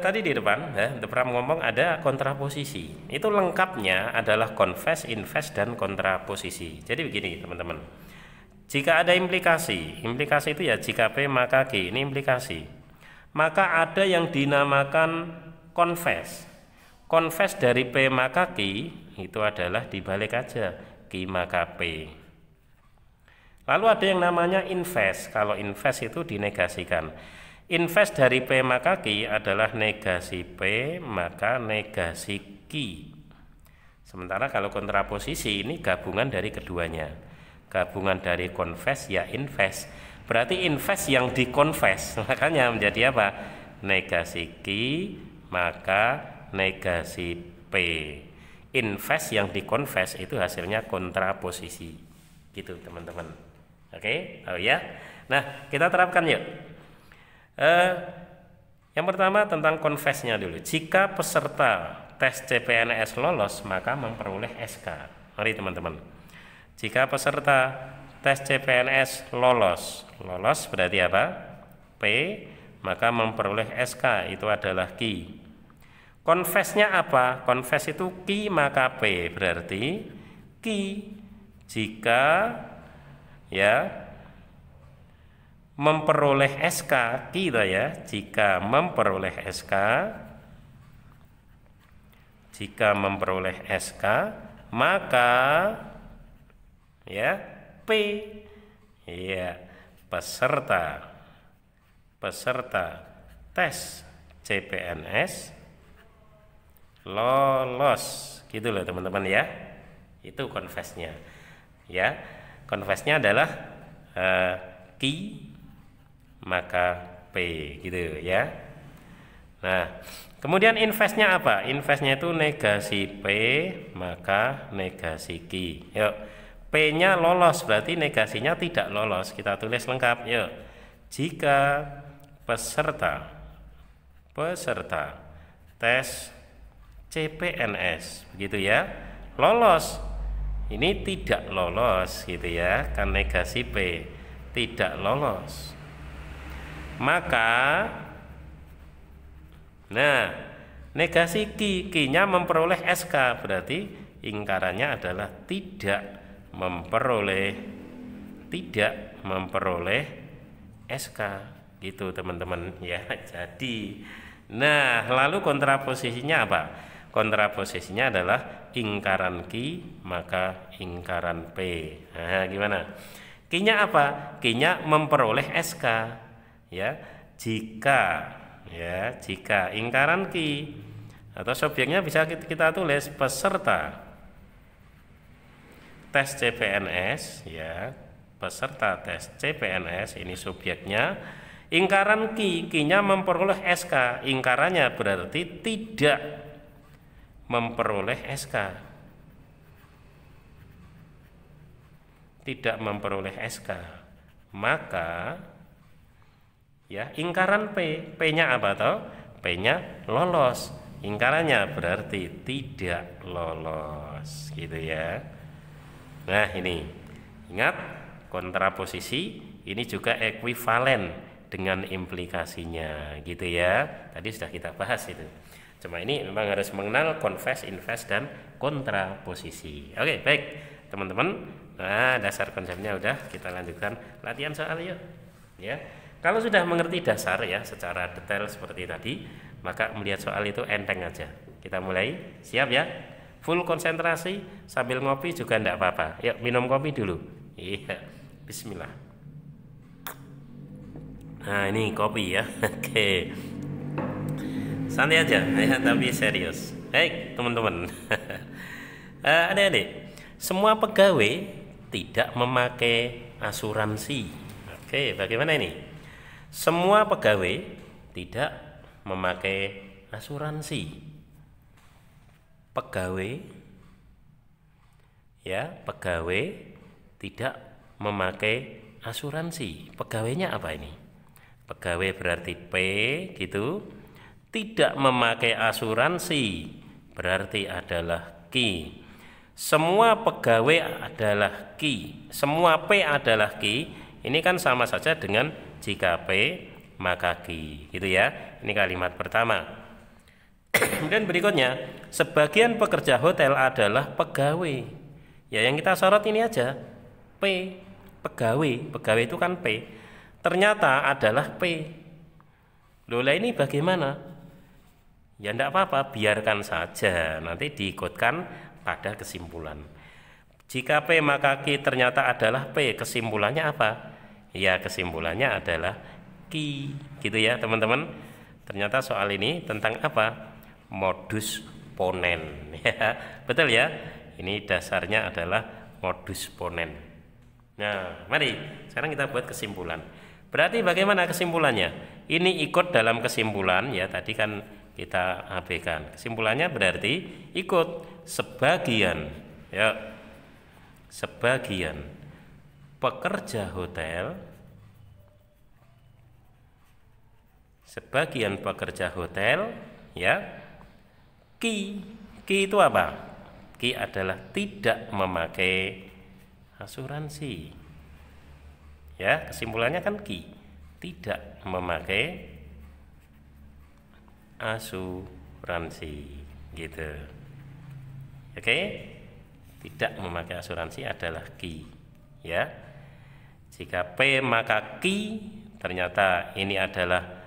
Tadi di depan ya, The Pram ngomong ada kontraposisi. Itu lengkapnya adalah confess, invest, dan kontraposisi. Jadi begini teman-teman. Jika ada implikasi itu ya jika P maka Q, ini implikasi. Maka ada yang dinamakan confess. Confess dari P maka Q itu adalah dibalik aja, Q maka P. Lalu ada yang namanya invest. Kalau invest itu dinegasikan. Invest dari P maka Q adalah negasi P maka negasi Q. Sementara kalau kontraposisi ini gabungan dari keduanya. Gabungan dari confess ya invest. Berarti invest yang dikonfes. Makanya menjadi apa? Negasi Q maka negasi P. Invest yang dikonfes itu hasilnya kontraposisi. Gitu teman-teman. Oke, oh ya. Nah, kita terapkan yuk. Yang pertama tentang confess-nya dulu. Jika peserta tes CPNS lolos maka memperoleh SK. Mari teman-teman. Jika peserta tes CPNS lolos berarti apa? P maka memperoleh SK itu adalah Q. Confess-nya apa? Confess itu Q maka P berarti Q jika ya memperoleh SK kita ya, jika memperoleh SK maka ya P ya peserta tes CPNS lolos gitu loh teman-teman ya. Itu confess-nya ya. Confess-nya adalah Ki maka P gitu ya. Nah, kemudian investnya apa? Investnya itu negasi P maka negasi Ki. Yuk, P-nya lolos berarti negasinya tidak lolos. Kita tulis lengkap. Yuk, jika peserta tes CPNS begitu ya, lolos. Ini tidak lolos gitu ya, kan negasi P tidak lolos. Maka negasi Ki, Ki-nya memperoleh SK, berarti ingkarannya adalah tidak memperoleh SK gitu teman-teman ya. Jadi lalu kontraposisinya apa? Kontraposisinya adalah ingkaran Ki maka ingkaran P. Nah, gimana? Ki-nya apa? Ki-nya memperoleh SK ya. Jika ingkaran Ki atau subjeknya bisa kita tulis peserta tes CPNS ya. Peserta tes CPNS ini subjeknya, ingkaran Ki, Ki-nya memperoleh SK, ingkarannya berarti tidak memperoleh SK. Tidak memperoleh SK. Maka ya ingkaran P, P-nya apa toh? P-nya lolos. Ingkarannya berarti tidak lolos gitu ya. Nah, ini ingat kontraposisi ini juga ekuivalen dengan implikasinya gitu ya. Tadi sudah kita bahas itu. Cuma ini memang harus mengenal confess, invest, dan kontraposisi. Oke, baik teman-teman. Nah, dasar konsepnya udah, kita lanjutkan latihan soal yuk. Ya, kalau sudah mengerti dasar ya secara detail seperti tadi, maka melihat soal itu enteng aja. Kita mulai, siap ya? Full konsentrasi, sambil ngopi juga enggak apa-apa. Yuk minum kopi dulu. Iya, Bismillah. Nah, ini kopi ya. Oke. Santai aja, ya, tapi serius. Baik, teman-teman. Adik-adik, semua pegawai tidak memakai asuransi. Oke, bagaimana ini? Semua pegawai tidak memakai asuransi. Pegawai tidak memakai asuransi. Pegawainya apa ini? Pegawai berarti P gitu. Tidak memakai asuransi berarti adalah Ki. Semua pegawai adalah Ki. Semua P adalah Ki. Ini kan sama saja dengan jika P maka Ki, gitu ya. Ini kalimat pertama. Kemudian berikutnya, sebagian pekerja hotel adalah pegawai. Ya, yang kita sorot ini aja, P, pegawai. Pegawai itu kan P. Ternyata adalah P. Loh, lah ini bagaimana? Ya enggak apa-apa, biarkan saja, nanti diikutkan pada kesimpulan. Jika P maka Ki ternyata adalah P, kesimpulannya apa? Ya, kesimpulannya adalah Ki, gitu ya teman-teman. Ternyata soal ini tentang apa? Modus ponen ya, betul ya. Ini dasarnya adalah modus ponen. Nah, mari sekarang kita buat kesimpulan. Berarti bagaimana kesimpulannya? Ini ikut dalam kesimpulan ya, tadi kan kita abaikan. Kesimpulannya berarti ikut sebagian ya, sebagian pekerja hotel, sebagian pekerja hotel ya, Ki itu apa? Ki adalah tidak memakai asuransi ya. Kesimpulannya kan Ki tidak memakai asuransi gitu. Oke, tidak memakai asuransi adalah Ki ya. Jika P maka Ki, ternyata ini adalah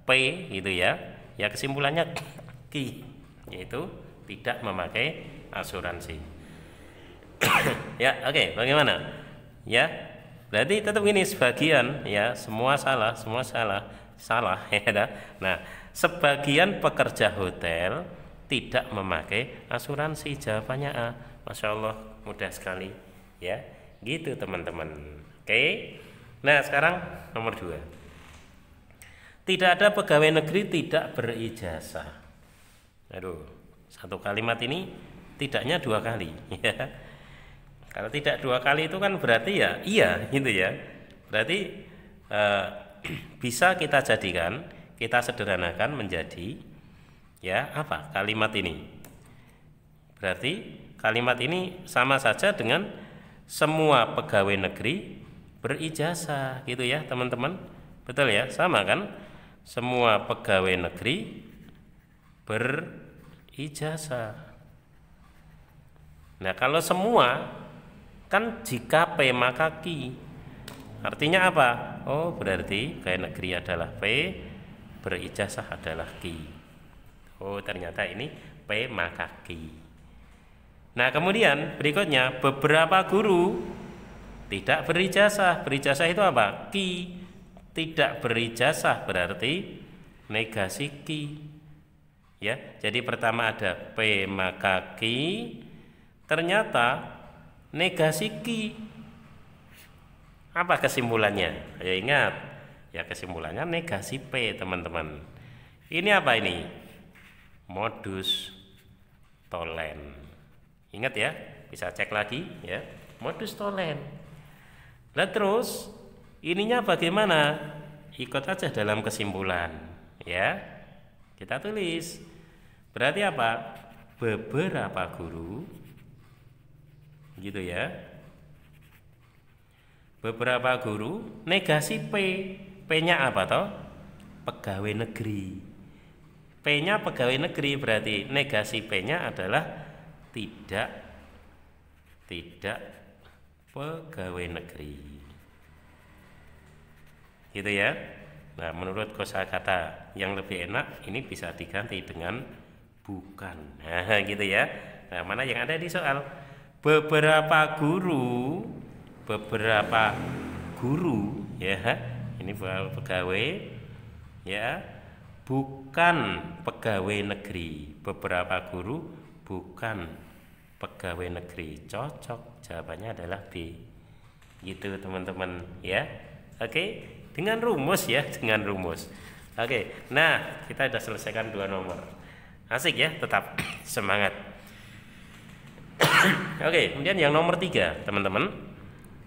P gitu ya. Ya, kesimpulannya Ki, yaitu tidak memakai asuransi. Ya, oke, bagaimana? Ya, berarti tetap ini sebagian ya, semua salah ya. Nah, sebagian pekerja hotel tidak memakai asuransi, jawabannya A. Masya Allah, mudah sekali ya, gitu teman-teman. Oke. Nah, sekarang nomor 2. Tidak ada pegawai negeri tidak berijazah. Aduh, satu kalimat ini tidaknya 2 kali ya. Kalau tidak 2 kali itu kan berarti ya iya gitu ya. Berarti bisa kita jadikan, kita sederhanakan menjadi ya apa kalimat ini. Berarti kalimat ini sama saja dengan semua pegawai negeri berijazah gitu ya teman-teman. Betul ya, sama kan? Semua pegawai negeri berijazah. Nah, kalau semua kan jika P maka Q. Artinya apa? Oh, berarti pegawai negeri adalah P, berijazah adalah Q. Oh, ternyata ini P maka Q. Nah, kemudian berikutnya beberapa guru tidak berijazah. Berijazah itu apa? Q. Tidak berijazah berarti negasi Q. Ya, jadi pertama ada P maka Q. Ternyata negasi Q. Apa kesimpulannya? Ya ingat, ya kesimpulannya negasi P, teman-teman. Ini apa ini? Modus tollens. Ingat ya, bisa cek lagi ya, modus tollens. Nah, terus ininya bagaimana? Ikut aja dalam kesimpulan ya. Kita tulis. Berarti apa? Beberapa guru gitu ya. Beberapa guru negasi P. P-nya apa toh? Pegawai negeri. P-nya pegawai negeri berarti negasi P-nya adalah tidak pegawai negeri. Gitu ya. Nah, menurut kosakata yang lebih enak ini bisa diganti dengan bukan. Nah, gitu ya. Nah, mana yang ada di soal? Beberapa guru ya, ini pegawai ya, bukan pegawai negeri. Beberapa guru bukan pegawai negeri. Cocok, jawabannya adalah B. Gitu teman-teman ya. Oke, dengan rumus ya, dengan rumus. Oke, nah kita sudah selesaikan 2 nomor. Asik ya, tetap semangat. Oke, kemudian yang nomor 3 teman-teman.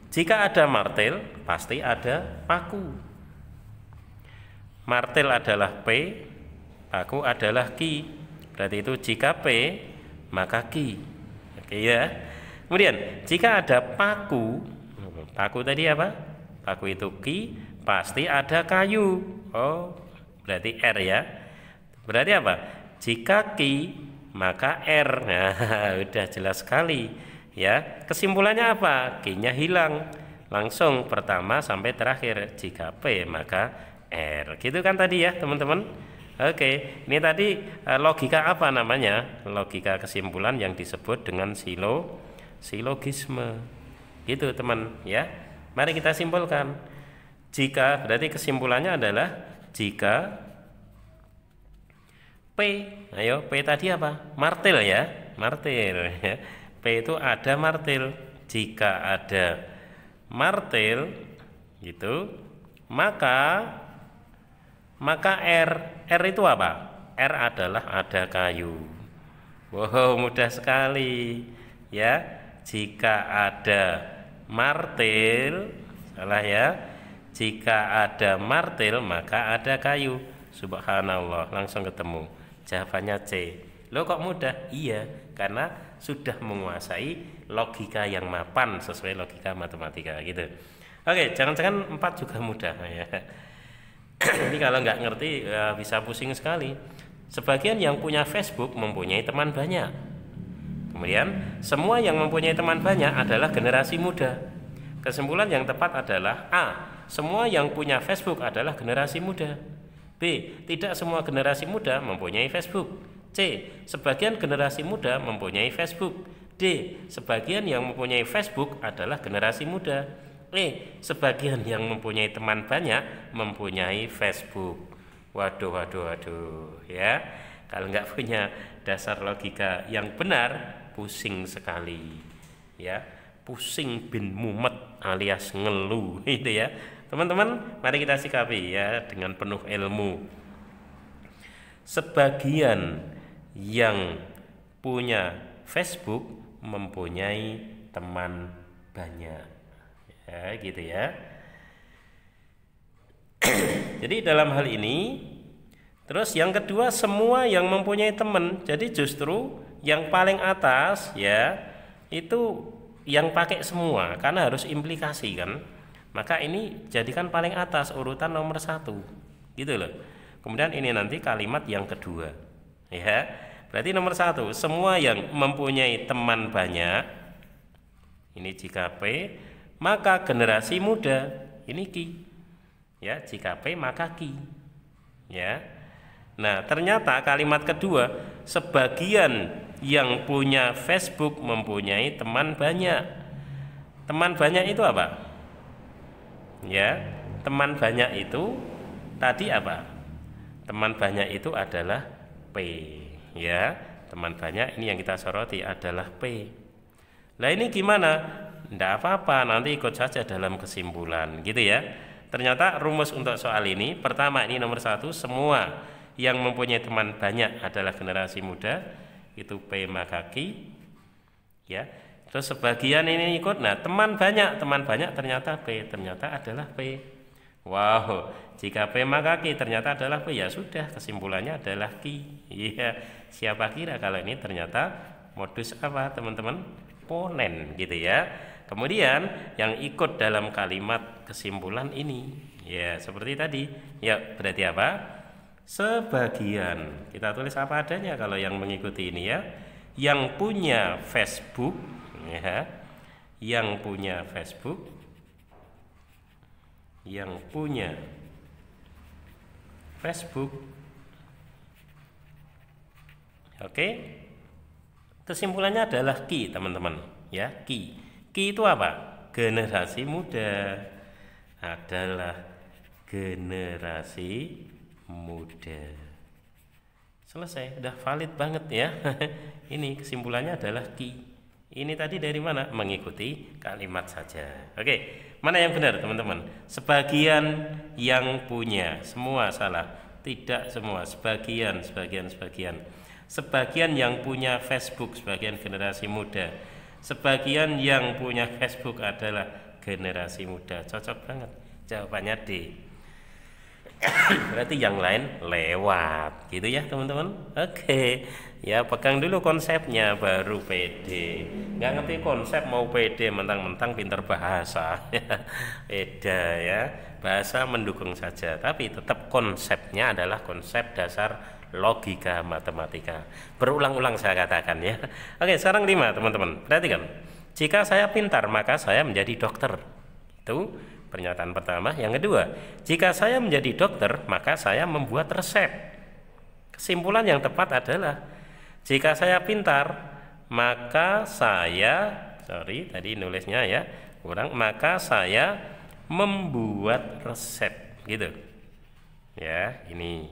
Jika ada martel, pasti ada paku. Martel adalah P, paku adalah Q. Berarti itu jika P, maka Q. Oke ya. Kemudian, jika ada paku, paku tadi apa? Paku itu Q, pasti ada kayu. Oh, berarti R ya. Berarti apa? Jika Q, maka R. Nah, udah jelas sekali. Ya, kesimpulannya apa? Q-nya hilang. Langsung pertama sampai terakhir. Jika P maka R. Gitu kan tadi ya, teman-teman? Oke, ini tadi logika apa namanya? Logika kesimpulan yang disebut dengan silogisme. Gitu, teman, ya. Mari kita simpulkan. Jika berarti kesimpulannya adalah jika P. Ayo, P tadi apa? Martil ya, martil ya. P itu ada martil. Jika ada martil gitu, maka R. R itu apa? R adalah ada kayu. Wow, mudah sekali ya. Jika ada martil, salah ya. Jika ada martil maka ada kayu. Subhanallah, langsung ketemu. Jawabannya C. Loh, kok mudah? Iya, karena sudah menguasai logika yang mapan sesuai logika matematika gitu. Oke, jangan-jangan 4 juga mudah ya. Ini kalau nggak ngerti ya bisa pusing sekali. Sebagian yang punya Facebook mempunyai teman banyak. Kemudian semua yang mempunyai teman banyak adalah generasi muda. Kesimpulan yang tepat adalah A. Semua yang punya Facebook adalah generasi muda. B. Tidak semua generasi muda mempunyai Facebook. C. Sebagian generasi muda mempunyai Facebook. D. Sebagian yang mempunyai Facebook adalah generasi muda. E. Sebagian yang mempunyai teman banyak mempunyai Facebook. Waduh ya. Kalau nggak punya dasar logika yang benar, pusing sekali ya. pusing bin mumet alias ngeluh gitu ya. Teman-teman, mari kita sikapi ya dengan penuh ilmu. Sebagian yang punya Facebook mempunyai teman banyak. Ya, gitu ya. Jadi dalam hal ini, terus yang kedua, semua yang mempunyai teman. Jadi justru yang paling atas ya itu yang pakai semua, karena harus implikasi kan. Maka ini jadikan paling atas urutan nomor 1 gitu loh. Kemudian ini nanti kalimat yang kedua ya. Berarti nomor 1, semua yang mempunyai teman banyak, ini jika P, maka generasi muda, ini Ki ya. Jika P maka Ki ya. Nah ternyata kalimat kedua, sebagian yang punya Facebook mempunyai teman banyak. Teman banyak itu apa? Ya, teman banyak itu tadi apa? Teman banyak itu adalah P ya. Teman banyak ini yang kita soroti adalah P. Nah ini gimana? Tidak apa-apa, nanti ikut saja dalam kesimpulan gitu ya. Ternyata rumus untuk soal ini, pertama ini nomor 1, semua yang mempunyai teman banyak adalah generasi muda, itu P maka Q ya. Terus sebagian ini ikut, nah teman banyak ternyata P, ternyata adalah P. Wow, jika P maka Q ternyata adalah P, ya sudah, kesimpulannya adalah Q. Iya, siapa kira kalau ini ternyata modus apa teman-teman? Ponen gitu ya. Kemudian yang ikut dalam kalimat kesimpulan ini ya seperti tadi ya, berarti apa? Sebagian, kita tulis apa adanya kalau yang mengikuti ini ya, yang punya Facebook ya, yang punya Facebook, yang punya Facebook. Oke, kesimpulannya adalah Q teman-teman ya. Q itu apa? Generasi muda, adalah generasi muda. Selesai, udah valid banget ya. Ini kesimpulannya adalah Q. Ini tadi dari mana? Mengikuti kalimat saja. Oke, mana yang benar teman-teman? Sebagian yang punya, semua salah. Tidak semua, sebagian. Sebagian yang punya Facebook, sebagian generasi muda. Sebagian yang punya Facebook adalah generasi muda. Cocok banget, jawabannya D. Berarti yang lain lewat gitu ya teman-teman. Oke ya, pegang dulu konsepnya baru pede. Nggak ngerti konsep mau pede, mentang-mentang pinter bahasa. Beda ya, bahasa mendukung saja, tapi tetap konsepnya adalah konsep dasar logika matematika. Berulang-ulang saya katakan ya. Oke, sekarang 5 teman-teman, perhatikan. Jika saya pintar maka saya menjadi dokter. Itu pernyataan pertama. Yang kedua, jika saya menjadi dokter maka saya membuat resep. Kesimpulan yang tepat adalah jika saya pintar maka saya, tadi nulisnya ya kurang, maka saya membuat resep gitu ya. Ini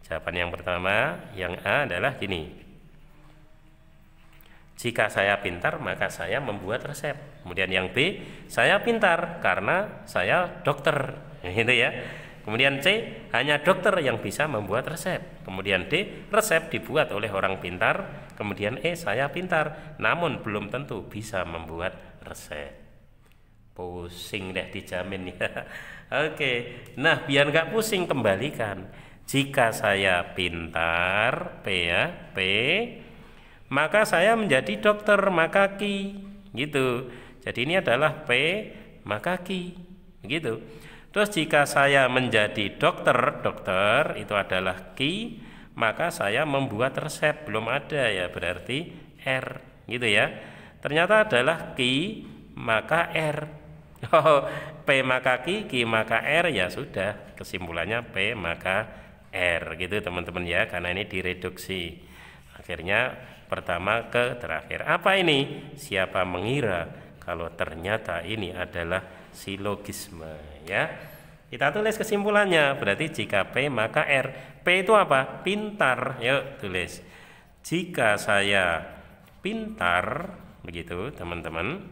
jawaban yang pertama. Yang A adalah gini, jika saya pintar maka saya membuat resep. Kemudian yang B, saya pintar karena saya dokter gitu ya. Kemudian C, hanya dokter yang bisa membuat resep. Kemudian D, resep dibuat oleh orang pintar. Kemudian E, saya pintar namun belum tentu bisa membuat resep. Pusing deh dijamin ya. Oke, nah biar nggak pusing kembalikan. Jika saya pintar, P ya, P, maka saya menjadi dokter, maka Q gitu. Jadi ini adalah P maka Q gitu. Terus jika saya menjadi dokter itu adalah Q, maka saya membuat resep, belum ada ya, berarti R gitu ya. Ternyata adalah Q maka R. Oh, P maka Q, Q maka R, ya sudah, kesimpulannya P maka R gitu teman-teman ya, karena ini direduksi. Akhirnya pertama ke terakhir. Apa ini? Siapa mengira kalau ternyata ini adalah silogisme ya. Kita tulis kesimpulannya. Berarti jika P maka R. P itu apa? Pintar. Yuk tulis. Jika saya pintar, begitu teman-teman,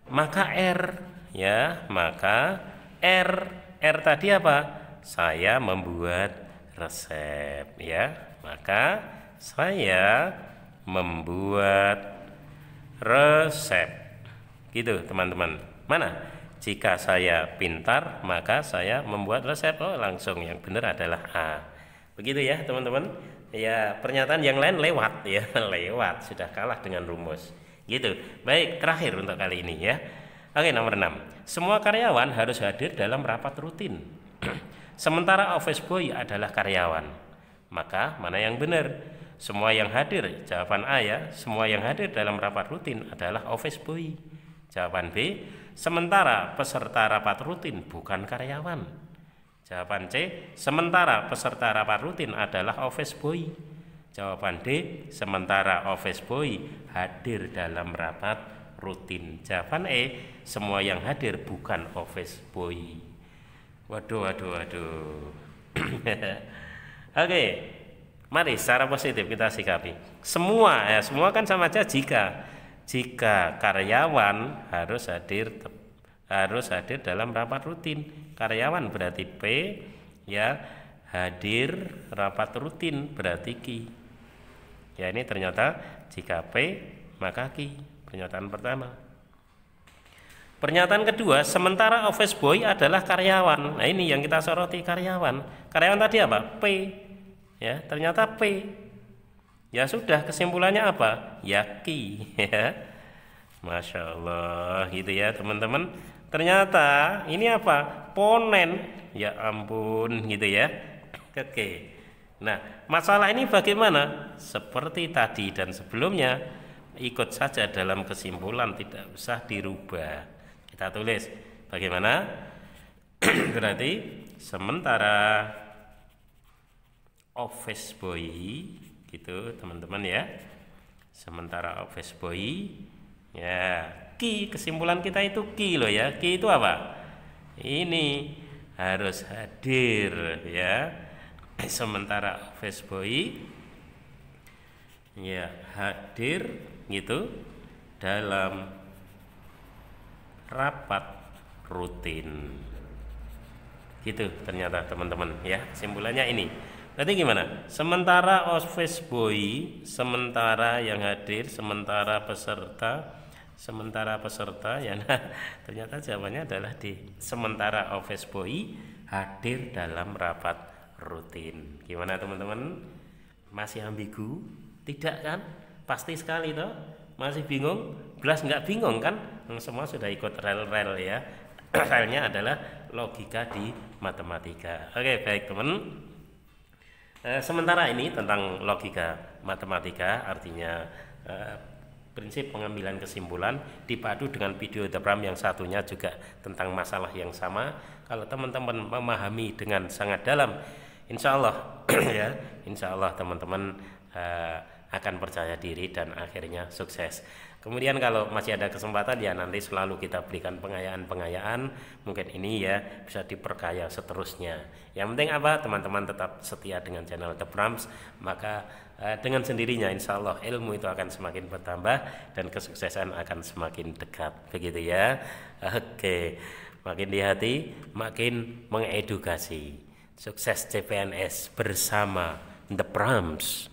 maka R, ya, maka R tadi apa? Saya membuat resep, ya, maka saya membuat resep, gitu teman-teman. Mana? Jika saya pintar, maka saya membuat resep. Oh, langsung yang benar adalah A. Begitu ya teman-teman. Ya, pernyataan yang lain lewat ya, lewat, sudah kalah dengan rumus. Gitu. Baik, terakhir untuk kali ini ya. Oke, nomor 6. Semua karyawan harus hadir dalam rapat rutin. Sementara office boy adalah karyawan. Maka mana yang benar? Semua yang hadir, jawaban A ya. Semua yang hadir dalam rapat rutin adalah office boy. Jawaban B, sementara peserta rapat rutin bukan karyawan. Jawaban C, sementara peserta rapat rutin adalah office boy. Jawaban D, sementara office boy hadir dalam rapat rutin. Jawaban E, semua yang hadir bukan office boy. Waduh. Oke, mari secara positif kita sikapi. Semua kan sama aja jika karyawan harus hadir dalam rapat rutin. Karyawan berarti P, ya, hadir rapat rutin berarti Q. Ya, ini ternyata jika P maka Q. Pernyataan pertama. Pernyataan kedua, sementara office boy adalah karyawan. Nah, ini yang kita soroti, karyawan. Karyawan tadi apa? P. Ya, ternyata P. Ya sudah, kesimpulannya apa? Ya Q. Ya. Masya Allah, gitu ya teman-teman. Ternyata ini apa? Ponen. Ya ampun, gitu ya. Oke. Nah, masalah ini bagaimana? Seperti tadi dan sebelumnya, ikut saja dalam kesimpulan, tidak usah dirubah. Kita tulis bagaimana? Berarti sementara office boy, gitu teman-teman ya. Sementara office boy, ya, Q, kesimpulan kita itu Q loh ya. Q itu apa? Ini harus hadir ya. Sementara office boy, ya, hadir gitu dalam rapat rutin. Gitu ternyata teman-teman ya. Kesimpulannya ini. Berarti gimana? Sementara office boy, sementara yang hadir, sementara peserta ya. Nah, ternyata jawabannya adalah D. Sementara office boy hadir dalam rapat rutin. Gimana teman-teman? Masih ambigu? Tidak kan? Pasti sekali toh? Masih bingung? Belas nggak bingung kan? Semua sudah ikut rel-rel ya. Relnya adalah logika di matematika. Oke, baik teman. Sementara ini tentang logika matematika, artinya prinsip pengambilan kesimpulan dipadu dengan video The Pram yang satunya juga tentang masalah yang sama. Kalau teman-teman memahami dengan sangat dalam, insya Allah ya, insya Allah teman-teman akan percaya diri dan akhirnya sukses. Kemudian kalau masih ada kesempatan ya nanti selalu kita berikan pengayaan-pengayaan, mungkin ini ya bisa diperkaya seterusnya. Yang penting apa? Teman-teman tetap setia dengan channel The Prams, maka dengan sendirinya insya Allah ilmu itu akan semakin bertambah dan kesuksesan akan semakin dekat. Begitu ya. Oke, makin di hati makin mengedukasi. Sukses CPNS bersama The Prams.